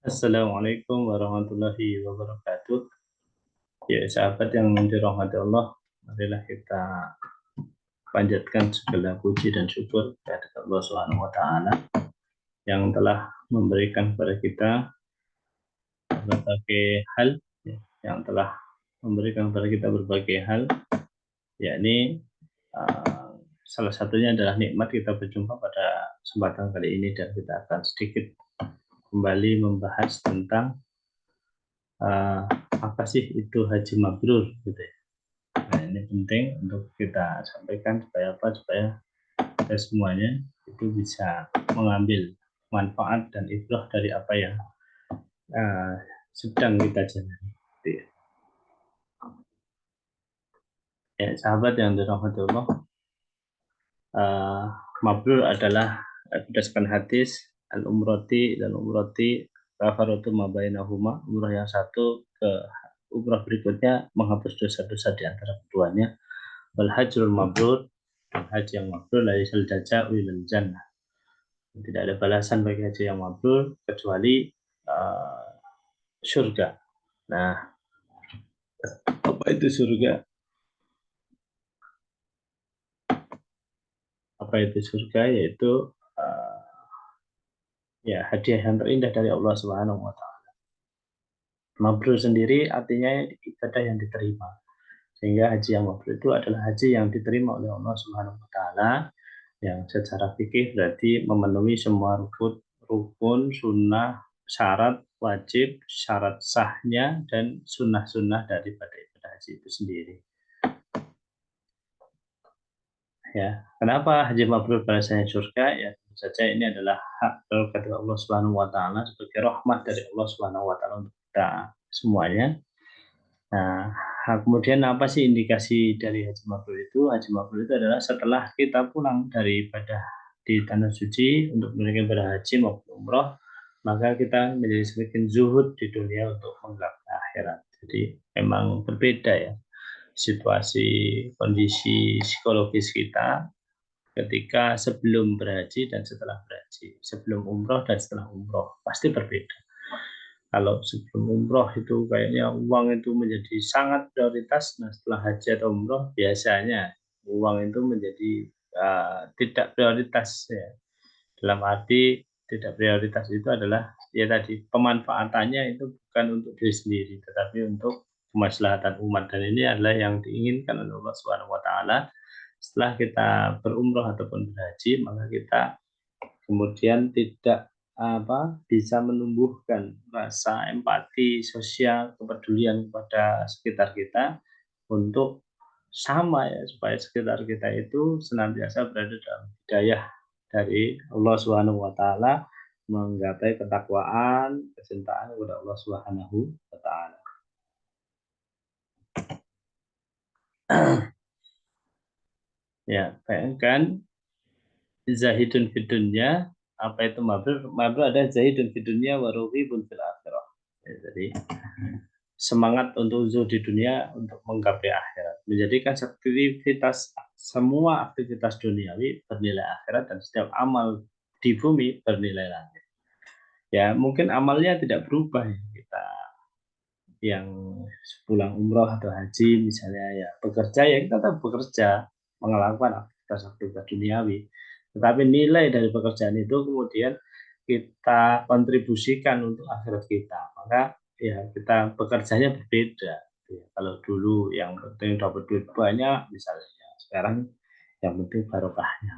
Assalamualaikum warahmatullahi wabarakatuh. Ya, sahabat yang dirahmati Allah, marilah kita panjatkan segala puji dan syukur kepada Allah Subhanahu wa taala yang telah memberikan kepada kita berbagai hal, ya, yang telah memberikan kepada kita berbagai hal, yakni salah satunya adalah nikmat kita berjumpa pada kesempatan kali ini, dan kita akan sedikit kembali membahas tentang apa sih itu haji mabrur gitu ya. Nah, ini penting untuk kita sampaikan supaya apa? Supaya kita semuanya itu bisa mengambil manfaat dan ibrah dari apa yang uh, sedang kita jalani. Gitu ya. Ya, sahabat yang dirahmati Allah, uh, mabrur adalah berdasarkan hadis al-umrati dan umrati kafaratu mabainahuma, umrah yang satu ke umrah berikutnya menghapus dosa-dosa di antara keduanya. Wal hajrul mabrur, dan haji yang mabrur la yasal jaza'u ilal jannah. Tidak ada balasan bagi haji yang mabrur kecuali uh, surga. Nah, apa itu surga? Apa itu surga? Yaitu uh, ya hadiah yang terindah dari Allah Subhanahu wa taala. Mabrur sendiri artinya ibadah yang diterima. Sehingga haji yang mabrur itu adalah haji yang diterima oleh Allah Subhanahu wa taala, yang secara fikih berarti memenuhi semua rukun, sunnah, syarat wajib, syarat sahnya, dan sunnah-sunnah daripada ibadah haji itu sendiri. Ya, kenapa haji mabrur balasannya surga? Ya, tentu saja ini adalah hak prerogatif Allah Subhanahu wa taala sebagai rahmat dari Allah Subhanahu wa taala untuk kita semuanya. Nah, kemudian apa sih indikasi dari haji mabrur itu? Haji mabrur itu adalah setelah kita pulang dari ibadah di tanah suci untuk menunaikan ibadah haji maupun umroh, maka kita menjadi semakin zuhud di dunia untuk menggapai akhirat. Jadi memang berbeda ya situasi kondisi psikologis kita ketika sebelum berhaji dan setelah berhaji, sebelum umroh dan setelah umroh pasti berbeda. Kalau sebelum umroh itu kayaknya uang itu menjadi sangat prioritas, nah setelah haji atau umroh biasanya uang itu menjadi tidak prioritas ya. Dalam arti tidak prioritas itu adalah ya tadi pemanfaatannya itu bukan untuk diri sendiri, tetapi untuk kemaslahatan umat, dan ini adalah yang diinginkan oleh Allah Subhanahu wa taala. Setelah kita berumroh ataupun berhaji, maka kita kemudian tidak bisa menumbuhkan rasa empati sosial, kepedulian kepada sekitar kita untuk sama ya, supaya sekitar kita itu senantiasa berada dalam hidayah dari Allah Subhanahu wa taala, menggapai ketakwaan, kecintaan kepada Allah Subhanahu wa taala. Ya, bayangkan zahidun fid dunya, apa itu mabrur? Mabrur ada zahidun fid dunya wa raghibun fil akhirah. Ya, jadi semangat untuk zuhud di dunia untuk menggapai akhirat, menjadikan semua aktivitas duniawi bernilai akhirat, dan setiap amal di bumi bernilai langit. Ya, mungkin amalnya tidak berubah ya, kita yang pulang umroh atau haji misalnya ya bekerja, ya kita tetap bekerja melakukan aktivitas duniawi, tetapi nilai dari pekerjaan itu kemudian kita kontribusikan untuk akhirat kita, maka ya kita bekerjanya berbeda ya. Kalau dulu yang penting dapat duit banyak misalnya, sekarang yang penting barokahnya.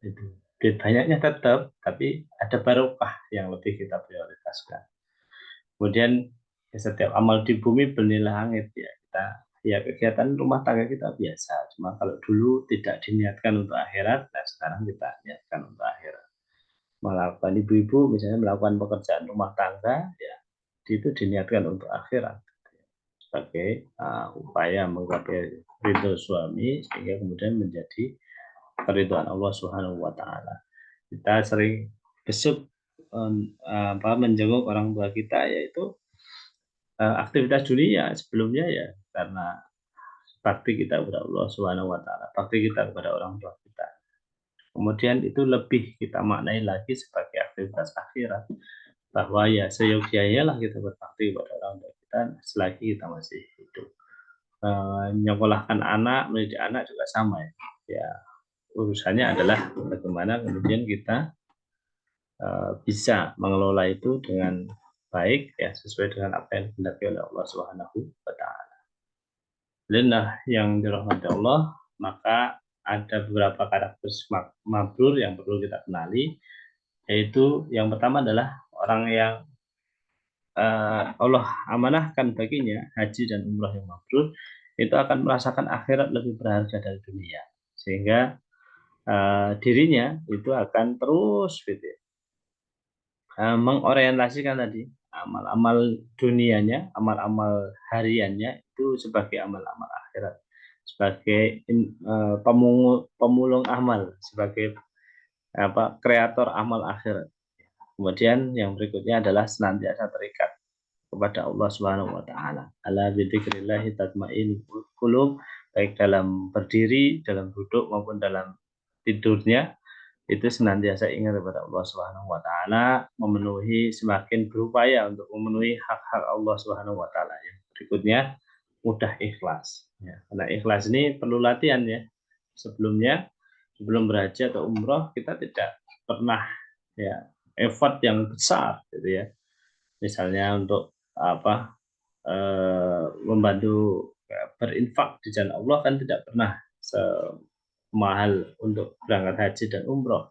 Itu duit banyaknya tetap, tapi ada barokah yang lebih kita prioritaskan. Kemudian ya, setiap amal di bumi bernilai langit ya. Kita ya kegiatan rumah tangga kita biasa. Cuma kalau dulu tidak diniatkan untuk akhirat, nah sekarang kita niatkan untuk akhirat. Melakukan ibu-ibu misalnya melakukan pekerjaan rumah tangga ya, itu diniatkan untuk akhirat sebagai upaya menggapai ridho suami, sehingga kemudian menjadi keridhaan Allah Subhanahu wa taala. Kita sering besuk menjenguk orang tua kita, yaitu aktivitas dunia sebelumnya ya karena bakti kita kepada Allah Subhanahu wa taala, bakti kita kepada orang tua kita. Kemudian itu lebih kita maknai lagi sebagai aktivitas akhirat. bahwa ya seyogyanya lah kita berbakti kepada orang tua kita selagi kita masih hidup. Menyekolahkan anak, mendidik anak juga sama ya. Ya, urusannya adalah bagaimana kemudian kita bisa mengelola itu dengan baik ya sesuai dengan apa yang dikehendaki oleh Allah Subhanahu wa taala. Alhamdulillah yang dirahmati Allah, maka ada beberapa karakteristik mabrur yang perlu kita kenali, yaitu yang pertama adalah orang yang Allah amanahkan baginya haji dan umrah yang mabrur, itu akan merasakan akhirat lebih berharga dari dunia, sehingga dirinya itu akan terus gitu ya, mengorientasikan tadi amal-amal dunianya, amal-amal hariannya itu sebagai amal-amal akhirat, sebagai pemulung amal, sebagai apa kreator amal akhirat. Kemudian yang berikutnya adalah senantiasa terikat kepada Allah Subhanahu wa taala. Ala bidzikrillah tatmainnul qulub, baik dalam berdiri, dalam duduk maupun dalam tidurnya itu senantiasa ingat kepada Allah Subhanahu wa taala, memenuhi semakin berupaya untuk memenuhi hak-hak Allah Subhanahu wa taala. Yang berikutnya mudah ikhlas ya. Karena ikhlas ini perlu latihan ya. Sebelumnya sebelum berhaji atau umroh kita tidak pernah ya effort yang besar gitu ya. Misalnya untuk apa membantu berinfak di jalan Allah kan tidak pernah semahal untuk berangkat haji dan umroh.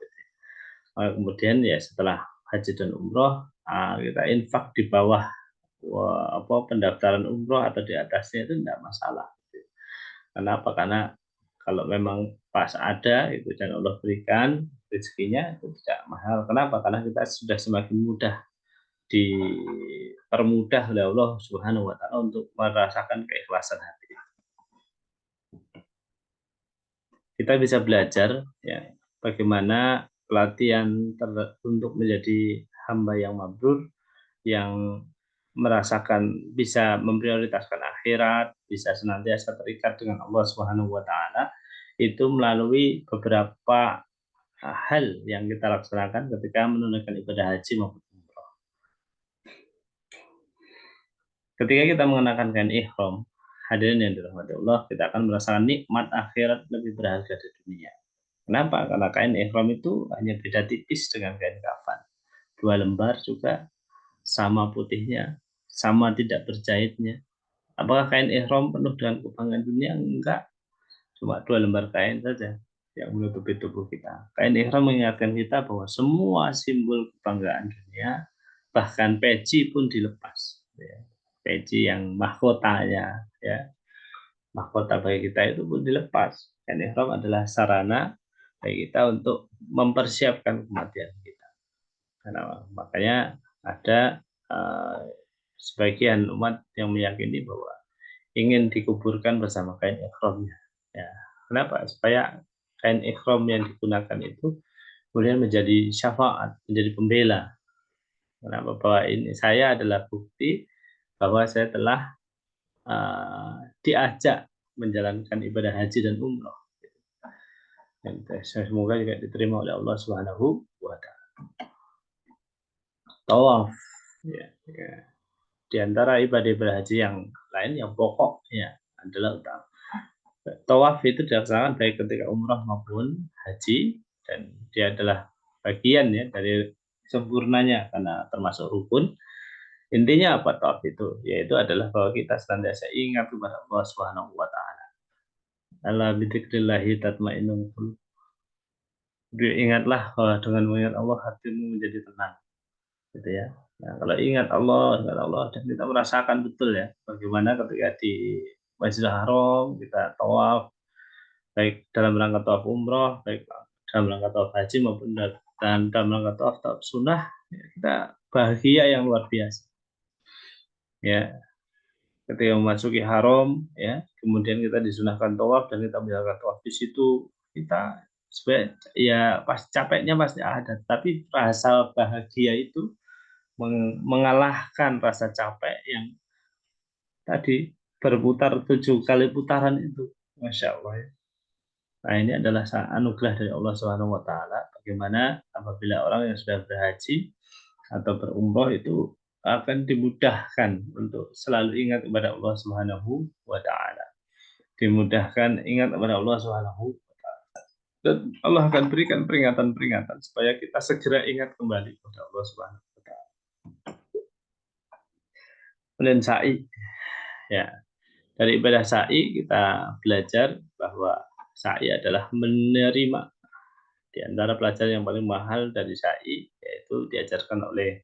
Kemudian ya setelah haji dan umroh kita infak di bawah pendaftaran umroh atau di atasnya itu tidak masalah. Kenapa? Karena kalau memang pas ada itu dan Allah berikan rezekinya itu tidak mahal. Kenapa? Karena kita sudah semakin mudah dipermudah oleh Allah Subhanahu wa taala untuk merasakan keikhlasan hati. Kita bisa belajar ya bagaimana pelatihan untuk menjadi hamba yang mabrur, yang merasakan bisa memprioritaskan akhirat, bisa senantiasa terikat dengan Allah Subhanahu wa taala itu melalui beberapa hal yang kita laksanakan ketika menunaikan ibadah haji maupun umroh. Ketika kita mengenakan kain ihram, hadirin yang dirahmati Allah, kita akan merasakan nikmat akhirat lebih berharga dari dunia. Kenapa? Karena kain ihram itu hanya beda tipis dengan kain kafan. 2 lembar juga sama putihnya, sama tidak berjahitnya. Apakah kain ihram penuh dengan kebanggaan dunia? Enggak. Cuma 2 lembar kain saja yang menutupi tubuh kita. Kain ihram mengingatkan kita bahwa semua simbol kebanggaan dunia, bahkan peci pun dilepas. Ya. Peci yang mahkotanya, ya, mahkota bagi kita itu pun dilepas. Kain ihram adalah sarana bagi kita untuk mempersiapkan kematian kita. Karena makanya ada sebagian umat yang meyakini bahwa ingin dikuburkan bersama kain ikhramnya. Ya. Kenapa? Supaya kain ikhram yang digunakan itu kemudian menjadi syafaat, menjadi pembela. Kenapa? Bahwa ini saya adalah bukti bahwa saya telah diajak menjalankan ibadah haji dan umroh. Dan semoga juga diterima oleh Allah Subhanahu wa taala. Tawaf ya, ya. Di antara ibadah-ibadah haji yang lain yang pokok ya adalah utama. Tawaf itu dilaksanakan baik ketika umrah maupun haji dan dia adalah bagian ya dari sempurnanya karena termasuk rukun. Intinya apa tawaf itu? Yaitu adalah bahwa kita senantiasa ingat kepada Allah Subhanahu wa taala. Ala bidzikrillahi tatmainnul qulub. Ingatlah bahwa dengan mengingat Allah hatimu menjadi tenang gitu ya. Nah, kalau ingat Allah dan kita merasakan betul ya bagaimana ketika di Masjidil Haram kita tawaf baik dalam rangka tawaf umroh, baik dalam rangka tawaf haji maupun dalam rangka tawaf sunnah, ya, kita bahagia yang luar biasa. Ya, ketika memasuki haram, ya, kemudian kita disunahkan tawaf dan kita menjalankan tawaf di situ, kita sebenarnya ya pas capeknya pasti ada, tapi rasa bahagia itu mengalahkan rasa capek yang tadi berputar 7 kali putaran itu, masya Allah. Ya. Nah, ini adalah anugerah dari Allah Subhanahu wa taala bagaimana apabila orang yang sudah berhaji atau berumroh itu akan dimudahkan untuk selalu ingat kepada Allah Subhanahu wa taala. Dimudahkan ingat kepada Allah Subhanahu dan Allah akan berikan peringatan-peringatan supaya kita segera ingat kembali kepada Allah Subhanahu wa taala. Kemudian sa'i, ya. Dari ibadah sa'i kita belajar bahwa sa'i adalah menerima. Di antara pelajaran yang paling mahal dari sa'i yaitu diajarkan oleh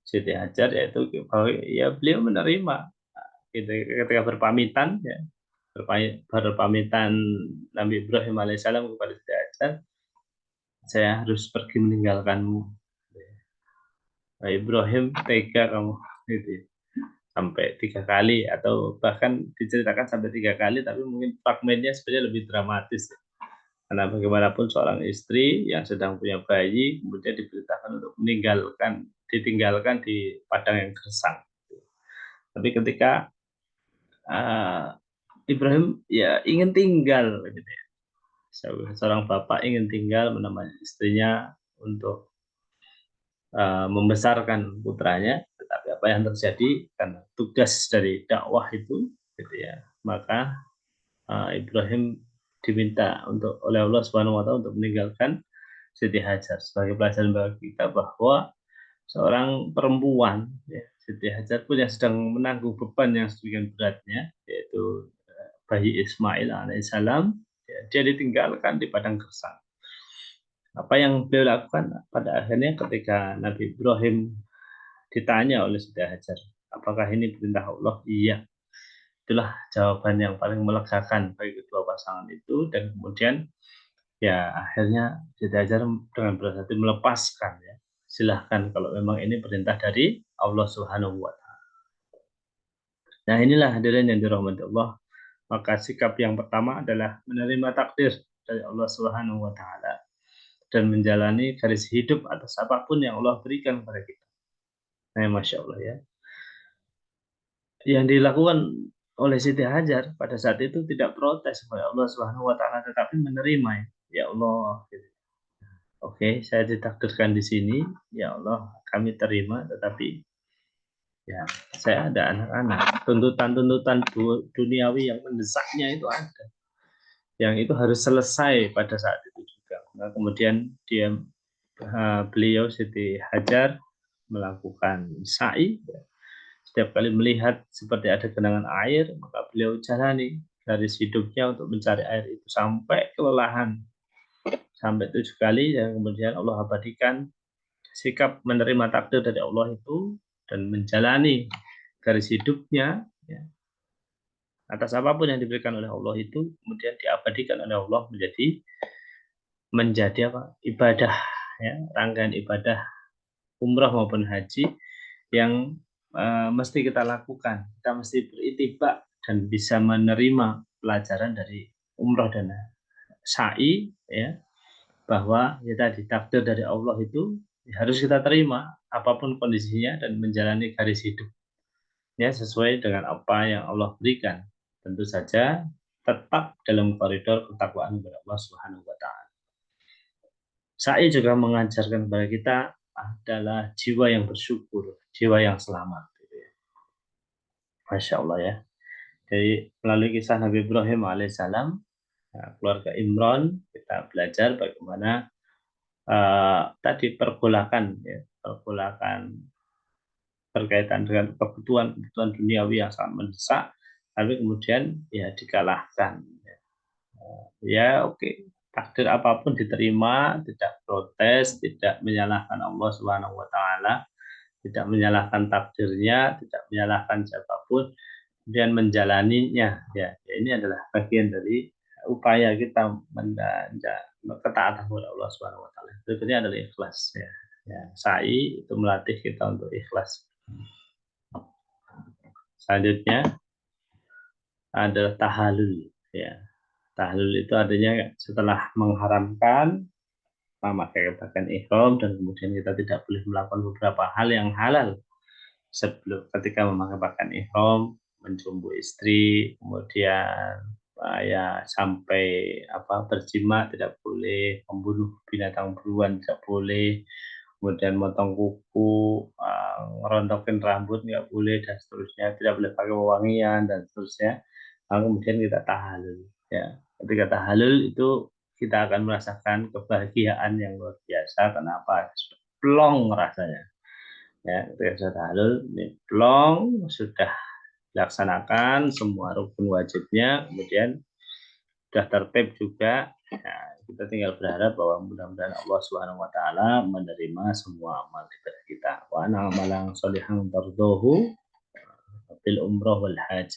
Siti Hajar, yaitu bahwa ya beliau menerima ketika berpamitan, ya, berpamitan Nabi Ibrahim alaihissalam kepada Siti Hajar, saya harus pergi meninggalkanmu. Nah, Ibrahim tega kamu, gitu ya. Sampai 3 kali atau bahkan diceritakan sampai 3 kali, tapi mungkin fragmennya sebenarnya lebih dramatis. Karena bagaimanapun seorang istri yang sedang punya bayi kemudian diberitakan untuk ditinggalkan di padang yang gersang. Tapi ketika Ibrahim ya ingin tinggal, gitu ya. Seorang bapak ingin tinggal menemani istrinya untuk membesarkan putranya, tetapi apa yang terjadi karena tugas dari dakwah itu, gitu ya, maka Ibrahim diminta oleh Allah Subhanahu Wa Taala untuk meninggalkan Siti Hajar sebagai pelajaran bagi kita bahwa seorang perempuan, ya, Siti Hajar pun yang sedang menanggung beban yang sedemikian beratnya, yaitu bayi Ismail alaihissalam, ya, dia ditinggalkan di padang gersang. Apa yang beliau lakukan pada akhirnya ketika Nabi Ibrahim ditanya oleh Siti Hajar, apakah ini perintah Allah? Iya. Itulah jawaban yang paling melegakan bagi kedua pasangan itu, dan kemudian ya akhirnya Siti Hajar dengan berat hati melepaskan, ya. Silahkan kalau memang ini perintah dari Allah Subhanahu wa taala. Nah, inilah hadirin yang dirahmati Allah. Maka sikap yang pertama adalah menerima takdir dari Allah Subhanahu wa taala dan menjalani garis hidup atas apapun yang Allah berikan kepada kita. Nah, Masya Allah, ya. Yang dilakukan oleh Siti Hajar pada saat itu tidak protes kepada Allah Subhanahu wa taala, tetapi menerima, ya. Ya Allah, gitu. Oke, saya ditakdirkan di sini, ya Allah, kami terima, tetapi ya saya ada anak-anak, tuntutan-tuntutan duniawi yang mendesaknya itu ada, yang itu harus selesai pada saat itu juga. Nah, kemudian beliau Siti Hajar melakukan sa'i, ya. Setiap kali melihat seperti ada genangan air, maka beliau jalani garis hidupnya untuk mencari air itu sampai kelelahan, sampai 7 kali, dan kemudian Allah abadikan sikap menerima takdir dari Allah itu dan menjalani garis hidupnya, ya, atas apapun yang diberikan oleh Allah itu kemudian diabadikan oleh Allah menjadi apa? Ibadah, ya, rangkaian ibadah umrah maupun haji yang mesti kita lakukan. Kita mesti beritiba dan bisa menerima pelajaran dari umrah dan sa'i, ya, bahwa ya tadi takdir dari Allah itu ya harus kita terima apapun kondisinya dan menjalani garis hidup, ya, sesuai dengan apa yang Allah berikan. Tentu saja tetap dalam koridor ketakwaan kepada Allah Subhanahu wa taala. Sa'i juga mengajarkan kepada kita adalah jiwa yang bersyukur, jiwa yang selamat, gitu ya. Masya Allah, ya. Jadi melalui kisah Nabi Ibrahim alaihissalam, keluarga Imran, kita belajar bagaimana tadi pergolakan, ya, pergolakan berkaitan dengan kebutuhan duniawi yang sangat mendesak, tapi kemudian ya dikalahkan. Ya oke, takdir apapun diterima, tidak protes, tidak menyalahkan Allah Subhanahu wa taala, tidak menyalahkan takdirnya, tidak menyalahkan siapapun, kemudian menjalaninya. Ya, ini adalah bagian dari upaya kita ketaatan kepada Allah Subhanahu wa taala. Berikutnya adalah ikhlas, ya. Ya, sa'i itu melatih kita untuk ikhlas. Selanjutnya adalah tahalul, ya. Tahlul itu artinya setelah mengharamkan memakai pakaian ihram dan kemudian kita tidak boleh melakukan beberapa hal yang halal sebelum ketika memakai pakaian ihram, menjumbu istri, kemudian ya sampai berjima tidak boleh, membunuh binatang buruan tidak boleh, kemudian motong kuku, ngerontokin rambut nggak boleh dan seterusnya, tidak boleh pakai wewangian dan seterusnya. Lalu kemudian kita tahalul, ya. Ketika tahalul itu kita akan merasakan kebahagiaan yang luar biasa. Kenapa? Plong rasanya. Ya, ketika sudah tahalul, ini plong, sudah dilaksanakan semua rukun wajibnya, kemudian sudah tertib juga. Nah, kita tinggal berharap bahwa mudah-mudahan Allah Subhanahu wa taala menerima semua amal ibadah kita. Wa ana amalan sholihan tardohu fil umroh wal hajj.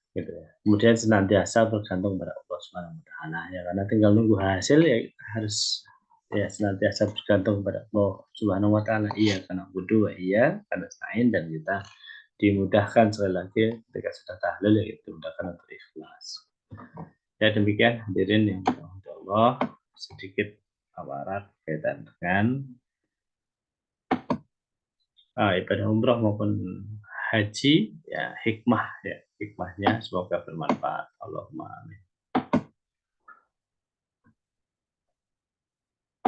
Gitu ya. Kemudian senantiasa bergantung pada Allah Subhanahu wa taala ya, karena tinggal nunggu hasil ya, harus ya senantiasa bergantung pada Allah Subhanahu wa taala. Iya karena butuh, iya karena stain, dan kita dimudahkan sekali lagi ketika sudah tahlil ya, itu dimudahkan untuk ikhlas. Ya demikian hadirin yang dirahmati Allah, sedikit aparat kaitan dengan ibadah umroh maupun haji, ya hikmah, ya hikmahnya semoga bermanfaat. Allahumma amin.